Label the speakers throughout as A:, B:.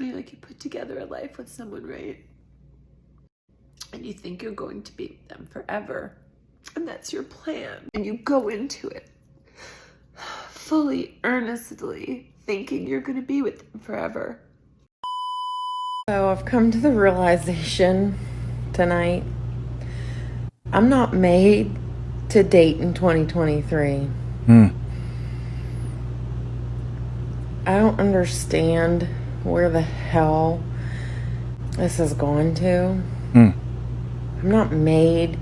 A: Like you put together a life with someone, right? And you think you're going to be with them forever. And that's your plan. And you go into it fully, earnestly thinking you're going to be with them forever.
B: So I've come to the realization tonight, I'm not made to date in 2023. I don't understand where the hell this has gone to. I'm not made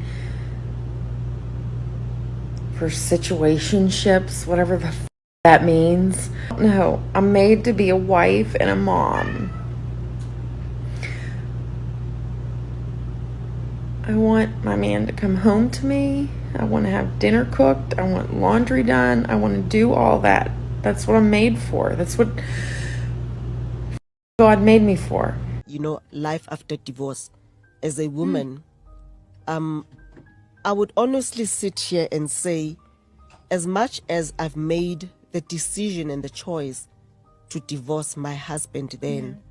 B: for situationships, whatever the that means. No, I'm made to be a wife and a mom. I want my man to come home to me. I want to have dinner cooked. I want laundry done. I want to do all that. That's what I'm made for. That's what God made me for.
C: You know, life after divorce. As a woman, I would honestly sit here and say, as much as I've made the decision and the choice to divorce my husband then,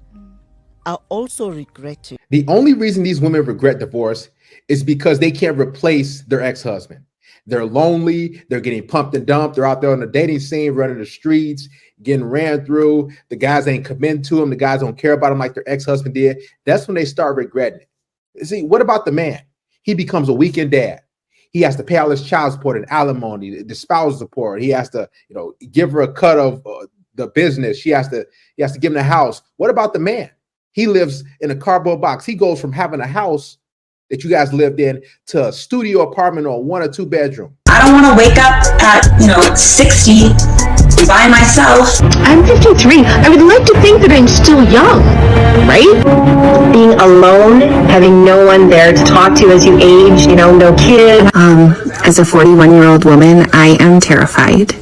C: I also regret it.
D: The only reason these women regret divorce is because they can't replace their ex-husband. They're lonely. They're getting pumped and dumped. They're out there on the dating scene, running the streets, getting ran through. The guys ain't committing to them. The guys don't care about them like their ex-husband did. That's when they start regretting it. See, what about the man? He becomes a weekend dad. He has to pay all his child support and alimony, the spousal support. He has to, give her a cut of the business. He has to give him the house. What about the man? He lives in a cardboard box. He goes from having a house that you guys lived in to a studio apartment or 1 or 2 bedroom.
E: I don't want to wake up at 60 by myself.
F: I'm 53. I would like to think that I'm still young, right? Being alone, having no one there to talk to as you age, no kid.
G: As a 41-year-old woman, I am terrified.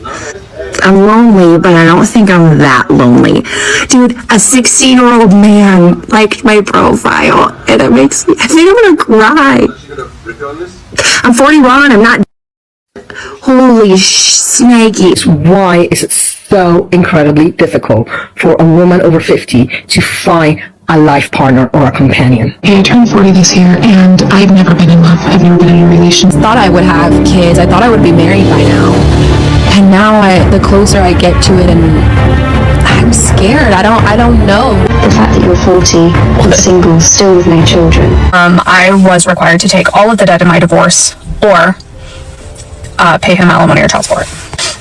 G: I'm lonely, but I don't think I'm that lonely. Dude, a 16-year-old man liked my profile, and it makes me, I think I'm gonna cry. I'm 41, I'm not. Holy snaky.
H: Why is it so incredibly difficult for a woman over 50 to find a life partner or a companion?
I: I turned 40 this year, and I've never been in love. I've never been in a relationship.
J: Thought I would have kids. I thought I would be married by now. And now the closer I get to it, and I'm scared. I don't know.
F: The fact that you're 40 and single, still with no children.
K: I was required to take all of the debt in my divorce or pay him alimony or child support.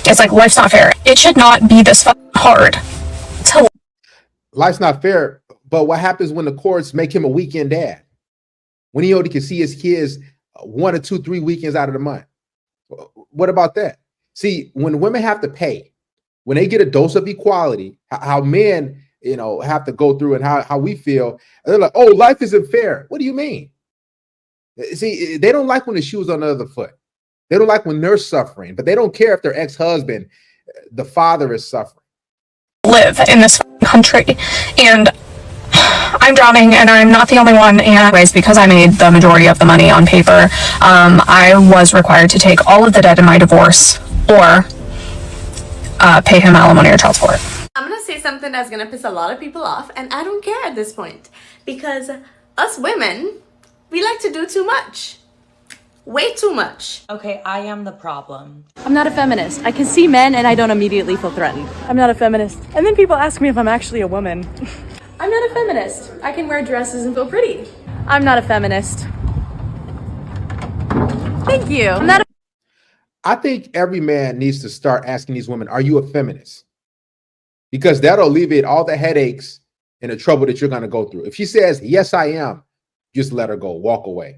K: It's like, life's not fair. It should not be this hard to.
D: Life's not fair, but what happens when the courts make him a weekend dad? When he only can see his kids 1 or 2, 3 weekends out of the month? What about that? See, when women have to pay, when they get a dose of equality, how men, have to go through and how we feel, they're like, oh, life isn't fair. What do you mean? See, they don't like when the shoe's on the other foot. They don't like when they're suffering, but they don't care if their ex-husband, the father, is suffering.
K: Live in this country, and I'm drowning, and I'm not the only one. And because I made the majority of the money on paper, I was required to take all of the debt in my divorce or pay him alimony or child support.
A: I'm gonna say something that's gonna piss a lot of people off, and I don't care at this point, because us women, we like to do too much. Way too much.
L: Okay, I am the problem.
M: I'm not a feminist. I can see men and I don't immediately feel threatened. I'm not a feminist. And then people ask me if I'm actually a woman. I'm not a feminist. I can wear dresses and feel pretty. I'm not a feminist. Thank you. I'm not a
D: I think every man needs to start asking these women, are you a feminist? Because that'll alleviate all the headaches and the trouble that you're going to go through. If she says, yes, I am, just let her go, walk away.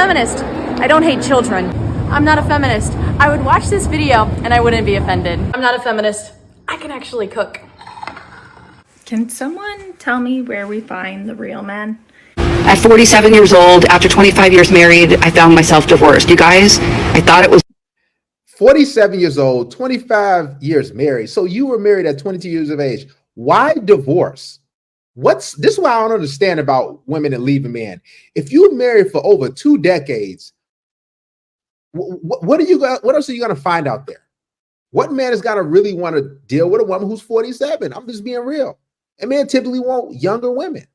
M: feminist. I don't hate children. I'm not a feminist. I would watch this video and I wouldn't be offended. I'm not a feminist. I can actually cook.
N: Can someone tell me where we find the real men?
H: At 47 years old, after 25 years married, I found myself divorced. You guys, I thought it was
D: 47 years old, 25 years married. So you were married at 22 years of age. Why divorce? This is what I don't understand about women and leaving men. If you're married for over 2 decades, what else are you going to find out there? What man is going to really want to deal with a woman who's 47? I'm just being real. And men typically want younger women.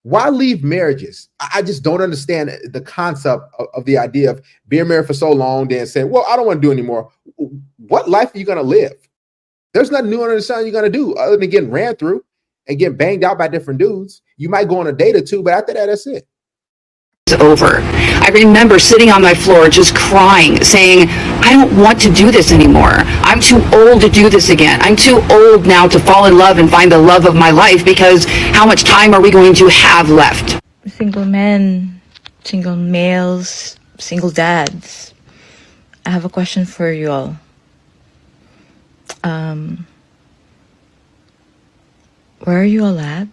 D: Why leave marriages? I just don't understand the concept of the idea of being married for so long, then saying, well, I don't want to do anymore. What life are you going to live? There's nothing new under the sun you're going to do other than getting ran through and getting banged out by different dudes. You might go on a date or two, but after that, that's it.
O: Over. I remember sitting on my floor just crying, saying, I don't want to do this anymore. I'm too old to do this again. I'm too old now to fall in love and find the love of my life, because how much time are we going to have left?
P: Single men, single males, single dads. I have a question for you all. Where are you all at?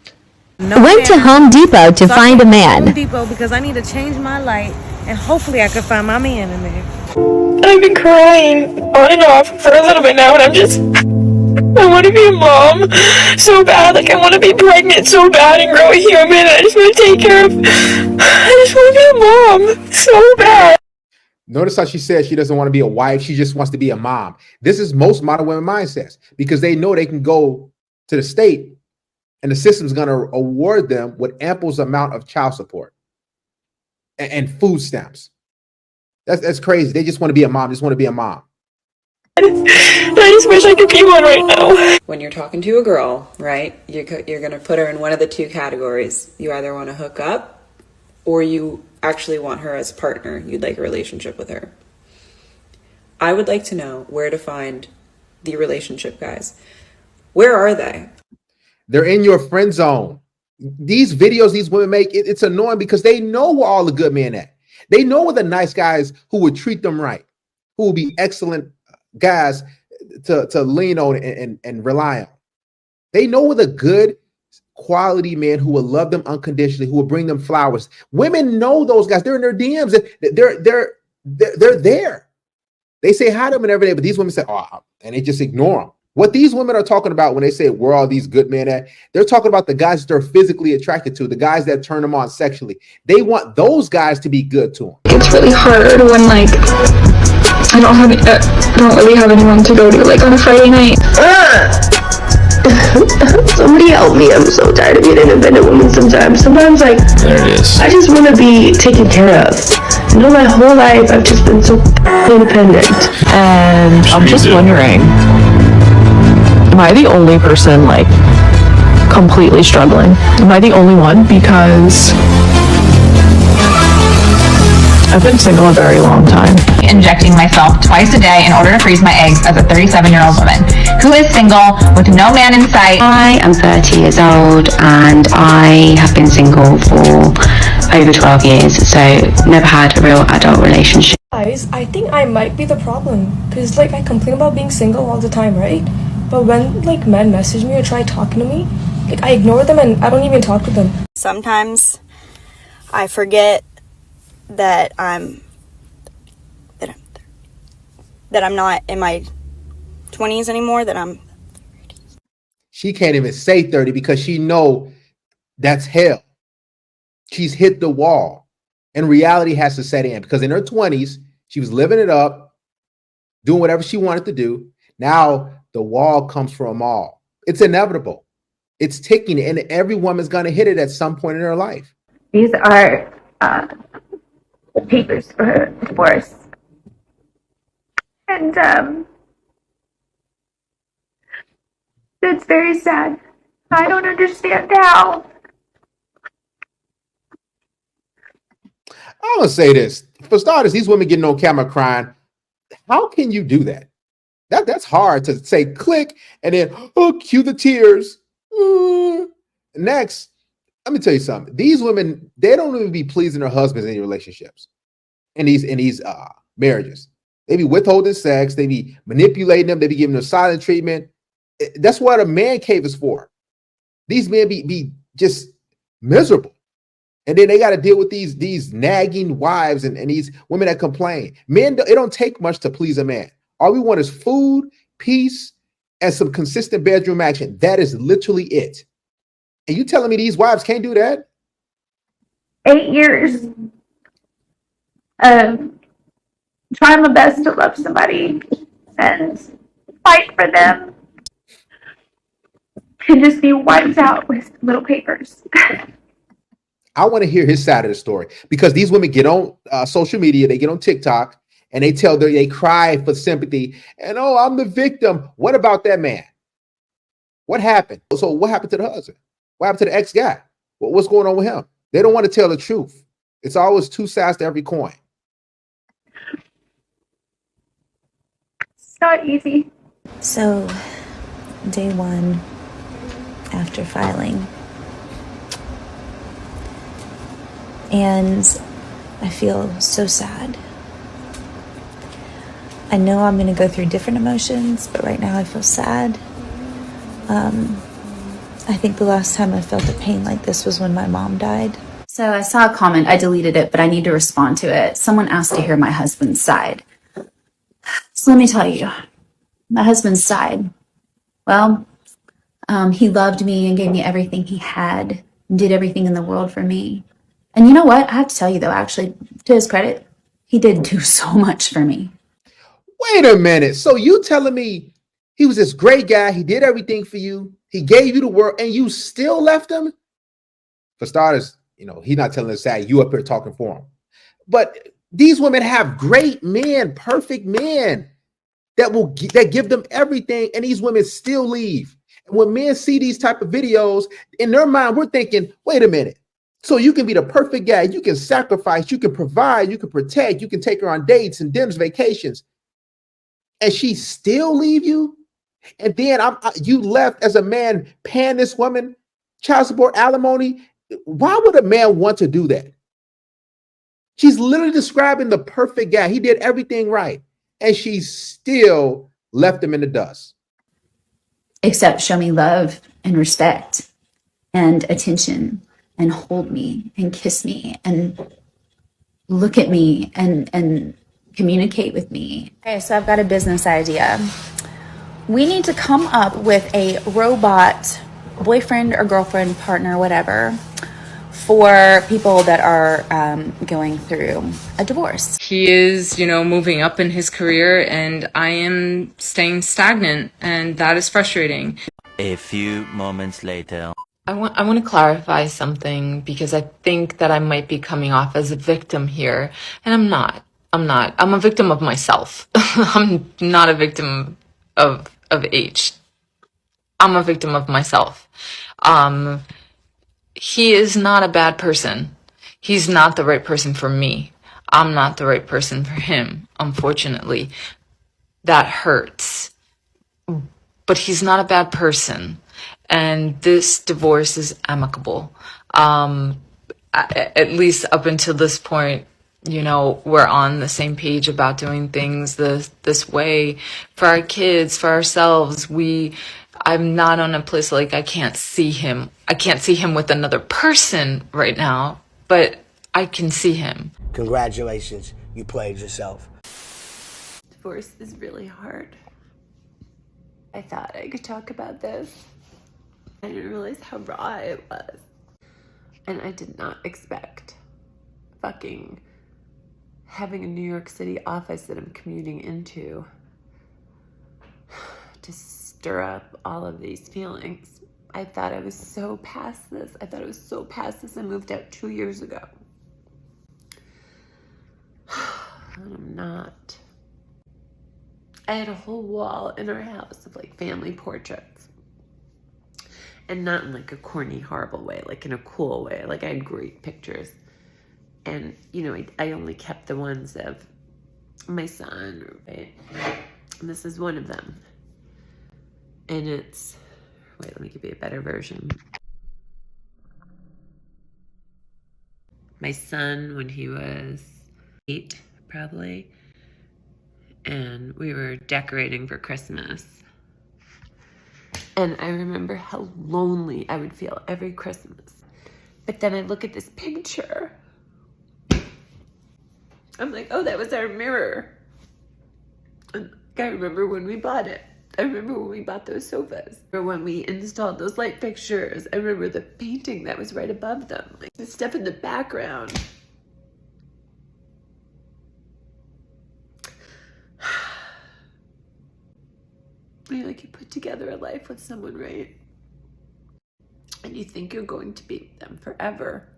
Q: Went to Home Depot to find a man.
R: Home Depot because I need to change my light, and hopefully I can find my man in there.
S: I've been crying on and off for a little bit now, and I want to be a mom so bad. Like, I want to be pregnant so bad and grow a human. I just want to take care of, I just want to be a mom so bad.
D: Notice how she said she doesn't want to be a wife. She just wants to be a mom. This is most modern women mindsets, because they know they can go to the state and the system's going to award them with ample amount of child support and food stamps. That's crazy. They just want to be a mom. Just want to be a mom.
S: I just wish I could be one right now.
T: When you're talking to a girl, right, you're going to put her in one of the two categories. You either want to hook up, or you actually want her as a partner. You'd like a relationship with her. I would like to know where to find the relationship guys. Where are they?
D: They're in your friend zone. These videos these women make, it's annoying because they know where all the good men at. They know where the nice guys who would treat them right, who will be excellent guys to lean on and rely on. They know where the good quality men who will love them unconditionally, who will bring them flowers. Women know those guys. They're in their DMs. They're there. They say hi to them and every day, but these women say, oh, and they just ignore them. What these women are talking about when they say where are these good men at, they're talking about the guys that they're physically attracted to, the guys that turn them on sexually. They want those guys to be good to them.
S: It's really hard when, like, I don't really have anyone to go to, like, on a Friday night.
F: Somebody help me. I'm so tired of being an independent woman sometimes. Sometimes, like,
U: there it is.
F: I just want to be taken care of. You know, my whole life I've just been so independent.
J: And I'm just wondering, am I the only person, like, completely struggling? Am I the only one? Because I've been single a very long time.
V: Injecting myself twice a day in order to freeze my eggs as a 37-year-old woman who is single with no man in sight.
W: I am 30 years old and I have been single for over 12 years, so never had a real adult relationship.
X: Guys, I think I might be the problem, because, like, I complain about being single all the time, right? But when, like, men message me or try talking to me, like, I ignore them and I don't even talk with them.
Y: Sometimes I forget that I'm not in my 20s anymore, that I'm...
D: She can't even say 30 because she know that's hell. She's hit the wall, and reality has to set in, because in her 20s, she was living it up, doing whatever she wanted to do. Now the wall comes for them all. It's inevitable. It's ticking, and every woman's going to hit it at some point in her life.
Z: These are the papers for her divorce. And it's very sad. I don't understand how.
D: I'm going to say this. For starters, these women getting on camera crying. How can you do that? That's hard to say click and then, oh, cue the tears. Next, let me tell you something. These women, they don't even be pleasing their husbands in relationships, in these marriages. They be withholding sex. They be manipulating them. They be giving them silent treatment. That's what a man cave is for. These men be just miserable. And then they got to deal with these nagging wives and these women that complain. Men, it don't take much to please a man. All we want is food, peace, and some consistent bedroom action. That is literally it. And you telling me these wives can't do that?
Z: 8 years of trying my best to love somebody and fight for them. can just be wiped out with little papers.
D: I want to hear his side of the story, because these women get on social media, they get on TikTok, and they cry for sympathy. And oh, I'm the victim. What about that man? What happened? So what happened to the husband? What happened to the ex-guy? What's going on with him? They don't want to tell the truth. It's always two sides to every coin.
Z: It's not easy.
B: So, day one after filing, and I feel so sad. I know I'm going to go through different emotions, but right now I feel sad. I think the last time I felt a pain like this was when my mom died.
V: So I saw a comment, I deleted it, but I need to respond to it. Someone asked to hear my husband's side. So let me tell you, my husband's side. Well, he loved me and gave me everything he had, did everything in the world for me. And you know what? I have to tell you though, actually, to his credit, he did do so much for me.
D: Wait a minute. So you telling me he was this great guy, he did everything for you, he gave you the world, and you still left him? For starters, he's not telling us that, you up here talking for him. But these women have great men, perfect men that give them everything, and these women still leave. And when men see these type of videos, in their mind, we're thinking, wait a minute. So you can be the perfect guy, you can sacrifice, you can provide, you can protect, you can take her on dates and dinners, vacations, and she still leave you? And then you left as a man paying this woman child support, alimony. Why would a man want to do that? She's literally describing the perfect guy. He did everything right, and she still left him in the dust.
V: Except show me love and respect and attention and hold me and kiss me and look at me and communicate with me.
B: Okay, so I've got a business idea. We need to come up with a robot boyfriend or girlfriend, partner, whatever, for people that are going through a divorce.
C: He is, moving up in his career, and I am staying stagnant, and that is frustrating.
E: A few moments later.
G: I want to clarify something, because I think that I might be coming off as a victim here, and I'm not. I'm a victim of myself. I'm not a victim of H. I'm a victim of myself. He is not a bad person. He's not the right person for me. I'm not the right person for him, unfortunately. That hurts. But he's not a bad person. And this divorce is amicable. At least up until this point, we're on the same page about doing things this way for our kids, for ourselves. I'm not on a place like I can't see him. I can't see him with another person right now, but I can see him.
I: Congratulations, you played yourself. Divorce is really hard. I thought I could talk about this. I didn't realize how raw it was. And I did not expect fucking having a New York City office that I'm commuting into to stir up all of these feelings. I thought I was so past this. I moved out 2 years ago. And I'm not. I had a whole wall in our house of family portraits. And not in a corny, horrible way, in a cool way. I had great pictures. And, I only kept the ones of my son, right? And this is one of them. And it's, wait, let me give you a better version. My son, when he was 8, probably. And we were decorating for Christmas. And I remember how lonely I would feel every Christmas. But then I look at this picture. I'm like, oh, that was our mirror. And I remember when we bought it. I remember when we bought those sofas. Or when we installed those light fixtures. I remember the painting that was right above them. The stuff in the background. You put together a life with someone, right? and you think you're going to be with them forever,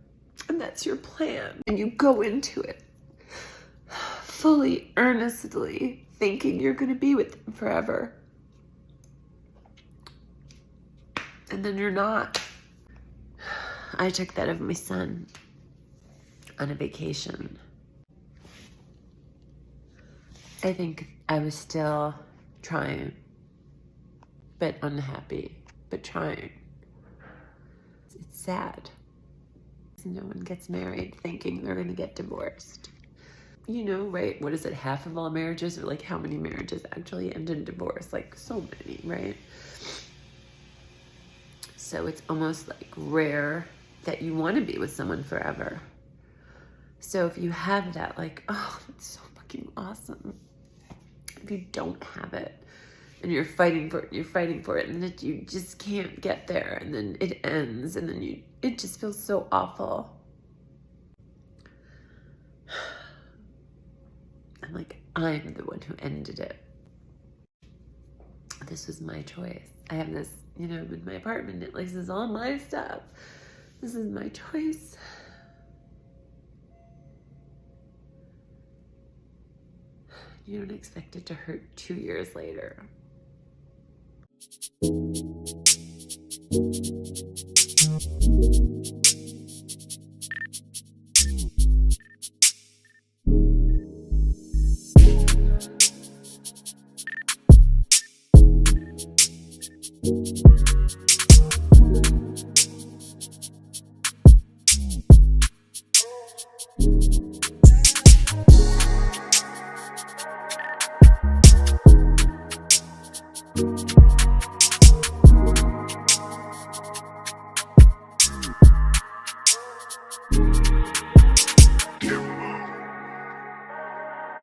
I: and that's your plan, and you go into it fully, earnestly thinking you're going to be with them forever, and then you're not. I took that of my son on a vacation. I think I was still trying, but unhappy, but trying. It's sad. No one gets married thinking they're going to get divorced. You know, right? What is it? Half of all marriages, or like how many marriages actually end in divorce? Like so many, right? So it's almost like rare that you want to be with someone forever. So if you have that, like, oh, that's so fucking awesome. If you don't have it, and you're fighting for it, and that you just can't get there, and then it ends, and then it just feels so awful. I'm like, I'm the one who ended it. This was my choice. I have this, I'm in my apartment. This is all my stuff. This is my choice. You don't expect it to hurt 2 years later.